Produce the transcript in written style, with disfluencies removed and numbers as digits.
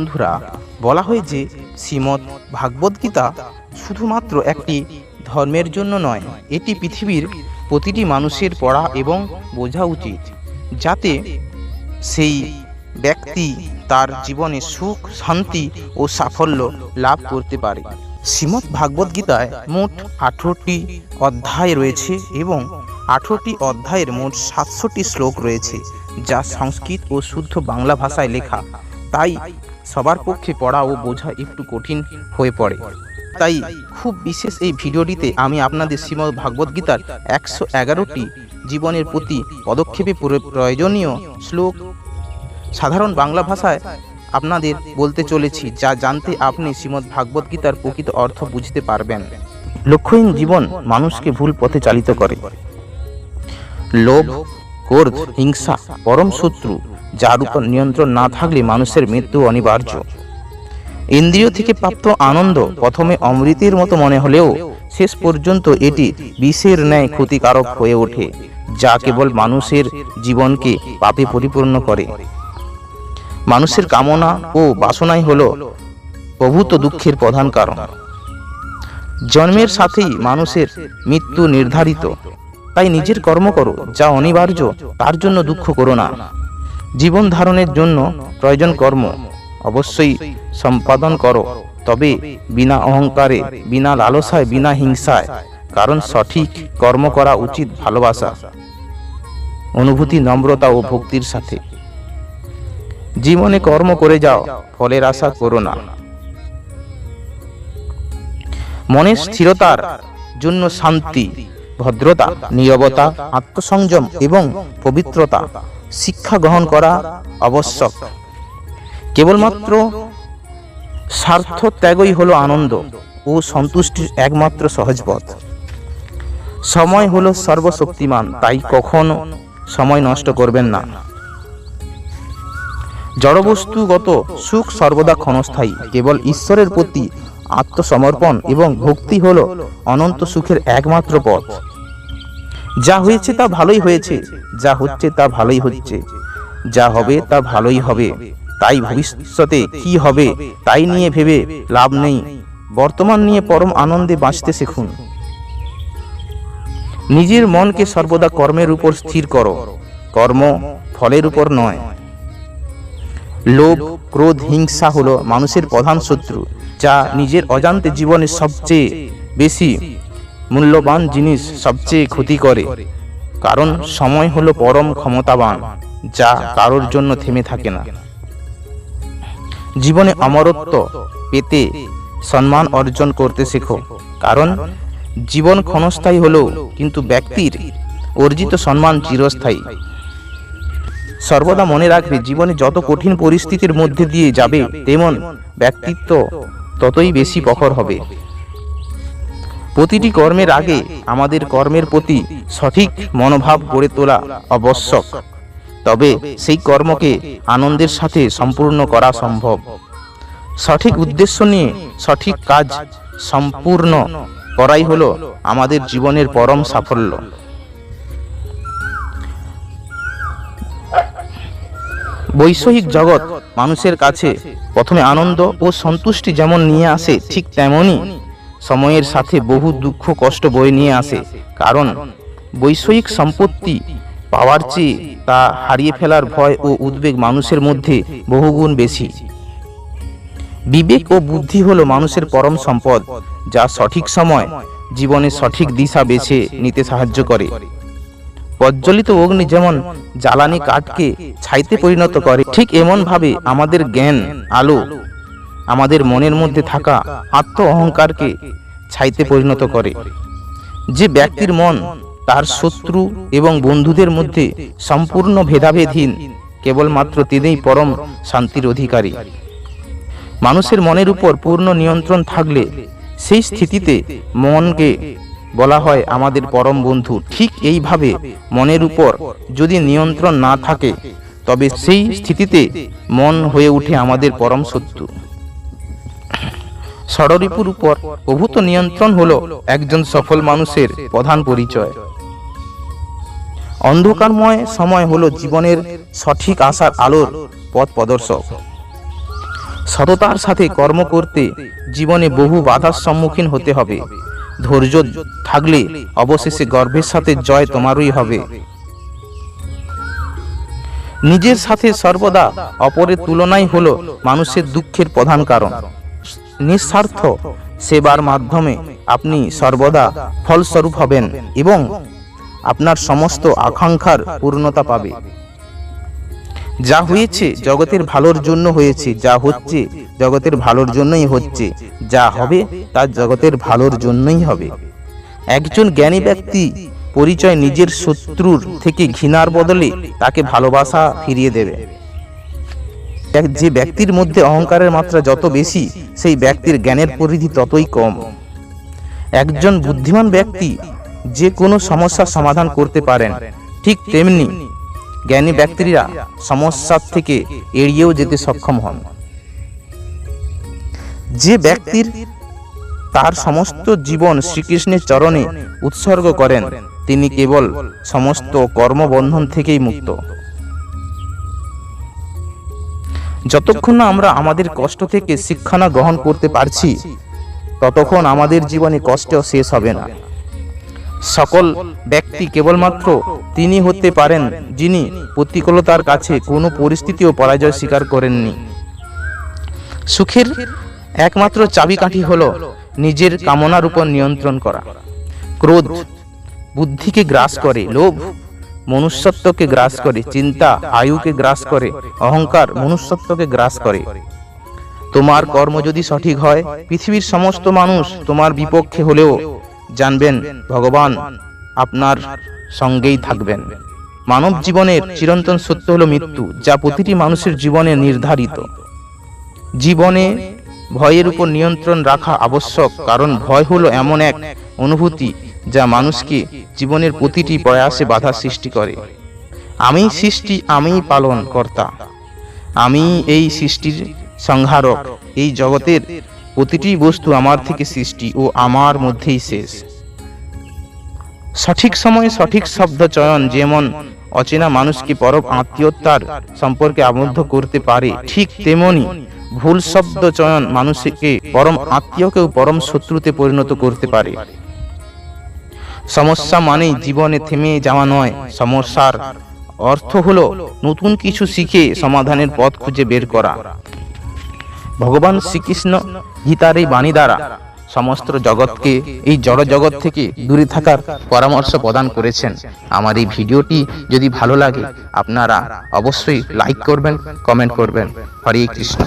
বন্ধুরা, বলা হয় যে শ্রীমদ্ ভাগবত গীতা শুধুমাত্র একটি ধর্মের জন্য নয়, এটি পৃথিবীর প্রতিটি মানুষের পড়া এবং বোঝা উচিত, যাতে সেই ব্যক্তি তার জীবনে সুখ, শান্তি ও সাফল্য লাভ করতে পারে। শ্রীমদ্ ভাগবত গীতায় মোট 18টি অধ্যায় রয়েছে এবং 18টি অধ্যায়ের মোট 700টি শ্লোক রয়েছে, যা সংস্কৃত ও শুদ্ধ বাংলা ভাষায় লেখা। তাই সবার পক্ষে পড়া ও বোঝা একটু কঠিন হয়ে পড়ে। তাই খুব বিশেষ এই ভিডিওটিতে আমি আপনাদের শ্রীমদ্ ভাগবত গীতার 111টি জীবনের প্রতি পদক্ষেপে প্রয়োজনীয় শ্লোক সাধারণ বাংলা ভাষায় আপনাদের বলতে চলেছি, যা জানতে আপনি শ্রীমদ্ ভাগবত গীতার প্রকৃত অর্থ বুঝতে পারবেন। লক্ষ্যহীন জীবন মানুষকে ভুল পথে চালিত করে। লোভ, ক্রোধ, হিংসা পরম শত্রু, যার উপর নিয়ন্ত্রণ না থাকলে মানুষের মৃত্যু অনিবার্য। ইন্দ্রিয় থেকে প্রাপ্ত আনন্দ প্রথমে অমৃতের মতো মনে হলেও শেষ পর্যন্ত এটি বিষের ন্যায় ক্ষতিকারক হয়ে ওঠে, যা কেবল মানুষের জীবনকে পাপে পরিপূর্ণ করে। মানুষের কামনা ও বাসনাই হল প্রভূত দুঃখের প্রধান কারণ। জন্মের সাথেই মানুষের মৃত্যু নির্ধারিত, তাই নিজের কর্ম করো যা অনিবার্য, তার জন্য দুঃখ করো না। জীবন ধারণের জন্য প্রয়োজন কর্ম অবশ্যই সম্পাদন করো, তবে বিনা অহংকারে, বিনা লালসায়, বিনা হিংসায়, কারণ সঠিক কর্ম করা উচিত ভালোবাসা, অনুভূতি, নম্রতা ও ভক্তির সাথে। জীবনে কর্ম করে যাও, ফলের আশা করো না। মনের স্থিরতার জন্য শান্তি, ভদ্রতা, নীরবতা, আত্মসংযম এবং পবিত্রতা শিক্ষা গ্রহণ করা আবশ্যক। কেবলমাত্র স্বার্থ ত্যাগই হলো আনন্দ ও সন্তুষ্টির একমাত্র সহজ পথ। সময় হলো সর্বশক্তিমান, তাই কখনো সময় নষ্ট করবেন না। জড়বস্তুগত সুখ সর্বদা ক্ষণস্থায়ী, কেবল ঈশ্বরের প্রতি আত্মসমর্পণ এবং ভক্তি হলো অনন্ত সুখের একমাত্র পথ। যা হয়েছে তা ভালোই হয়েছে, যা হচ্ছে তা ভালোই হচ্ছে, যা হবে তা ভালোই হবে। তাই ভবিষ্যতে কি হবে তাই নিয়ে ভেবে লাভ নেই, বর্তমান নিয়ে পরম আনন্দে বাঁচতে শিখুন। নিজের মনকে সর্বদা কর্মের উপর স্থির করো, কর্ম ফলের উপর নয়। লোভ, ক্রোধ, হিংসা হলো মানুষের প্রধান শত্রু, যা নিজের অজান্তে জীবনের সবচেয়ে বেশি মূল্যবান জিনিস সবচেয়ে ক্ষতি করে। কারণ সময় হলো পরম ক্ষমতাবান, যা কারোর জন্য থেমে থাকে না। জীবনে অমরত্ব পেতে সম্মান অর্জন করতে শেখো, কারণ জীবন ক্ষণস্থায়ী হলেও কিন্তু ব্যক্তির অর্জিত সম্মান চিরস্থায়ী। সর্বদা মনে রাখবে, জীবনে যত কঠিন পরিস্থিতির মধ্যে দিয়ে যাবে, তেমন ব্যক্তিত্ব ততই বেশি প্রখর হবে। প্রতিটি কর্মের আগে আমাদের কর্মের প্রতি সঠিক মনোভাব গড়ে তোলা আবশ্যক, তবে সেই কর্মকে আনন্দের সাথে সম্পূর্ণ করা সম্ভব। সঠিক উদ্দেশ্য নিয়ে সঠিক কাজ সম্পূর্ণ করাই হলো আমাদের জীবনের পরম সাফল্য। বৈষয়িক জগৎ মানুষের কাছে প্রথমে আনন্দ ও সন্তুষ্টি যেমন নিয়ে আসে, ঠিক তেমনি সময়ের সাথে বহু দুঃখ কষ্ট বয়ে নিয়ে আসে। কারণ বৈষয়িক সম্পত্তি পাওয়ার চেয়ে তা হারিয়ে ফেলার ভয় ও উদ্বেগ মানুষের মধ্যে বহুগুণ বেশি। বিবেক ও বুদ্ধি হলো মানুষের পরম সম্পদ, যা সঠিক সময় জীবনে সঠিক দিশা বেছে নিতে সাহায্য করে। প্রজ্বলিত অগ্নি যেমন জ্বালানি কাঠকে ছাইতে পরিণত করে, ঠিক এমন ভাবে আমাদের জ্ঞান আলো আমাদের মনের মধ্যে থাকা আত্ম অহংকারকে ছাইতে পরিণত করে। যে ব্যক্তির মন তার শত্রু এবং বন্ধুদের মধ্যে সম্পূর্ণ ভেদাভেদহীন, কেবলমাত্র তিনিই পরম শান্তির অধিকারী। মানুষের মনের উপর পূর্ণ নিয়ন্ত্রণ থাকলে সেই স্থিতিতে মনকে বলা হয় আমাদের পরম বন্ধু। ঠিক এইভাবে মনের উপর যদি নিয়ন্ত্রণ না থাকে, তবে সেই স্থিতিতে মন হয়ে ওঠে আমাদের পরম শত্রু। ষড়রিপুর উপর প্রভূত নিয়ন্ত্রণ হলো একজন সফল মানুষের প্রধান পরিচয়। অন্ধকারময় সময় হলো জীবনের সঠিক আশার আলোর পথ প্রদর্শক। সততার সাথে কর্ম করতে জীবনে বহু বাধার সম্মুখীন হতে হবে। ধৈর্য থাকলে অবশেষে গর্বের সাথে জয় তোমারই হবে। নিজের সাথে সর্বদা অপরের তুলনাই হলো মানুষের দুঃখের প্রধান কারণ। নিঃস্বার্থ সেবার মাধ্যমে আপনি সর্বদা ফলস্বরূপ হবেন এবং আপনার সমস্ত আকাঙ্ক্ষার পূর্ণতা পাবে। যা হয়েছে জগতের ভালোর জন্য হয়েছে, যা হচ্ছে জগতের ভালোর জন্যই হচ্ছে, যা হবে তা জগতের ভালোর জন্যই হবে। একজন জ্ঞানী ব্যক্তি পরিচয় নিজের শত্রুর থেকে ঘৃণার বদলে তাকে ভালোবাসা ফিরিয়ে দেবে। যে ব্যক্তির মধ্যে অহংকারের মাত্রা যত বেশি, সেই ব্যক্তির জ্ঞানের পরিধি ততই কম। একজন বুদ্ধিমান ব্যক্তি যে কোনো সমস্যার সমাধান করতে পারেন, ঠিক তেমনি জ্ঞানী ব্যক্তিরা সমস্যার থেকে এড়িয়েও যেতে সক্ষম হন। যে ব্যক্তির তার সমস্ত জীবন শ্রীকৃষ্ণের চরণে উৎসর্গ করেন, তিনি কেবল সমস্ত কর্মবন্ধন থেকেই মুক্ত। যতক্ষণ না আমরা আমাদের কষ্ট থেকে শিক্ষা না গ্রহণ করতে পারছি, ততক্ষণ আমাদের জীবনে কষ্ট শেষ হবে না। সকল ব্যক্তি কেবলমাত্র তিনি হতে পারেন যিনি প্রতিকূলতার কাছে কোনো পরিস্থিতিও পরাজয় স্বীকার করেননি। সুখের একমাত্র চাবিকাঠি হলো নিজের কামনার উপর নিয়ন্ত্রণ করা। ক্রোধ বুদ্ধিকে গ্রাস করে, লোভ মনুষ্যত্বকে গ্রাস করে, চিন্তা আয়ুকে গ্রাস করে, অহংকার মনুষ্যত্বকে গ্রাস করে। তোমার কর্ম যদি সঠিক হয়, পৃথিবীর সমস্ত মানুষ তোমার বিপক্ষে হলেও জানবেন ভগবান আপনার সঙ্গেই থাকবেন। মানব জীবনের চিরন্তন সত্য হলো মৃত্যু, যা প্রতিটি মানুষের জীবনে নির্ধারিত। জীবনে ভয়ের উপর নিয়ন্ত্রণ রাখা আবশ্যক, কারণ ভয় হলো এমন এক অনুভূতি যা মানুষকে জীবনের প্রতিটি প্রয়াসে বাধা সৃষ্টি করে। আমি সৃষ্টি, আমি পালন কর্তা, আমি এই সৃষ্টির সংহারক। এই জগতের প্রতিটি বস্তু আমার থেকে সৃষ্টি ও আমার মধ্যেই শেষ। সঠিক সময়ে সঠিক শব্দ চয়ন যেমন অচেনা মানুষকে পরম আত্মীয়তার সম্পর্কে আবদ্ধ করতে পারে, ঠিক তেমনি ভুল শব্দ চয়ন মানুষকে পরম আত্মীয়কেও পরম শত্রুতে পরিণত করতে পারে। সমস্যা মানেই জীবনে থেমে যাওয়া নয়, সমস্যার অর্থ হলো নতুন কিছু শিখে সমাধানের পথ খুঁজে বের করা। ভগবান শ্রীকৃষ্ণ গীতার এই বাণী দ্বারা সমস্ত জগৎকে এই জড় জগৎ থেকে দূরে থাকার পরামর্শ প্রদান করেছেন। আমার এই ভিডিওটি যদি ভালো লাগে আপনারা অবশ্যই লাইক করবেন, কমেন্ট করবেন। হরে কৃষ্ণ।